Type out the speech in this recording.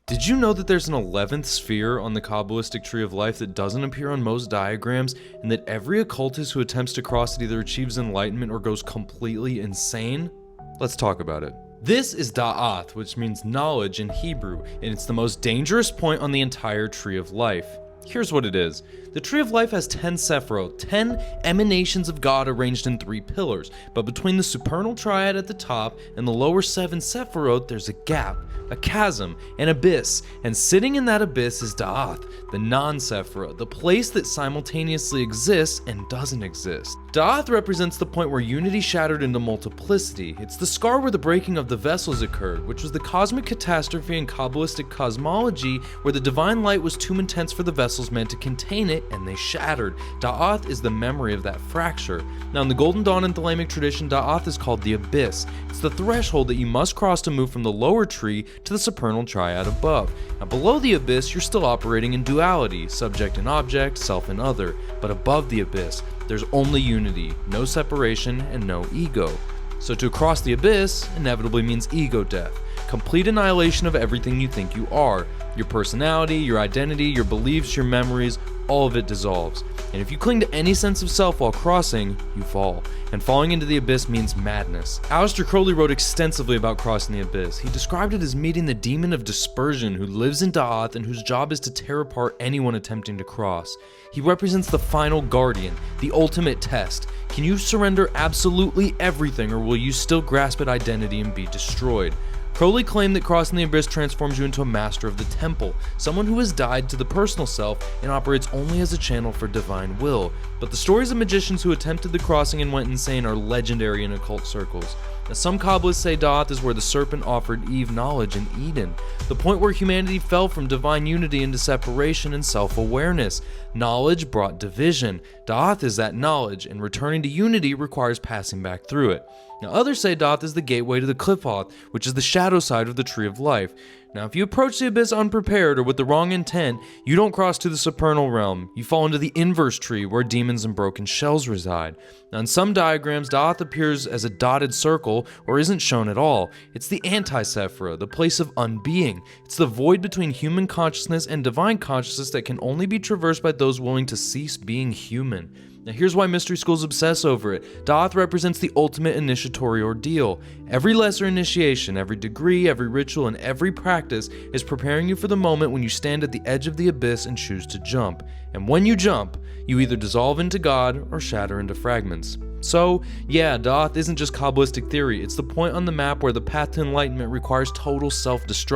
Did you know that there's an 11th sphere on the Kabbalistic tree of life that doesn't appear on most diagrams, and that every occultist who attempts to cross it either achieves enlightenment or goes completely insane? Let's talk about it. This is Da'ath, which means knowledge in Hebrew, and it's the most dangerous point on the entire tree of life. Here's what it is. The Tree of Life has 10 sefirot, 10 emanations of God arranged in 3 pillars, but between the supernal triad at the top and the lower 7 sefirot, there's a gap, a chasm, an abyss, and sitting in that abyss is Da'ath, the non-sefirot, the place that simultaneously exists and doesn't exist. Da'ath represents the point where unity shattered into multiplicity. It's the scar where the breaking of the vessels occurred, which was the cosmic catastrophe in Kabbalistic cosmology where the divine light was too intense for the vessels meant to contain it, and they shattered. Da'ath is the memory of that fracture. Now in the Golden Dawn and Thelemic tradition, Da'ath is called the abyss. It's the threshold that you must cross to move from the lower tree to the supernal triad above. Now below the abyss, you're still operating in duality, subject and object, self and other. But above the abyss, there's only unity, no separation, and no ego. So to cross the abyss inevitably means ego death, complete annihilation of everything you think you are. Your personality, your identity, your beliefs, your memories, all of it dissolves. And if you cling to any sense of self while crossing, you fall. And falling into the abyss means madness. Aleister Crowley wrote extensively about crossing the abyss. He described it as meeting the demon of dispersion who lives in Da'ath and whose job is to tear apart anyone attempting to cross. He represents the final guardian, the ultimate test. Can you surrender absolutely everything, or will you still grasp at identity and be destroyed? Crowley claimed that crossing the abyss transforms you into a master of the temple, someone who has died to the personal self and operates only as a channel for divine will. But the stories of magicians who attempted the crossing and went insane are legendary in occult circles. Now, some Kabbalists say Da'ath is where the serpent offered Eve knowledge in Eden, the point where humanity fell from divine unity into separation and self-awareness. Knowledge brought division. Da'ath is that knowledge, and returning to unity requires passing back through it. Now, others say Da'ath is the gateway to the Qlipoth, which is the shadow side of the Tree of Life. Now, if you approach the abyss unprepared or with the wrong intent, you don't cross to the supernal realm. You fall into the inverse tree where demons and broken shells reside. Now, in some diagrams, Da'ath appears as a dotted circle or isn't shown at all. It's the anti-sephira, the place of unbeing. It's the void between human consciousness and divine consciousness that can only be traversed by those willing to cease being human. Now here's why mystery schools obsess over it. Da'ath represents the ultimate initiatory ordeal. Every lesser initiation, every degree, every ritual, and every practice is preparing you for the moment when you stand at the edge of the abyss and choose to jump. And when you jump, you either dissolve into God or shatter into fragments. So, yeah, Da'ath isn't just Kabbalistic theory, it's the point on the map where the path to enlightenment requires total self-destruction.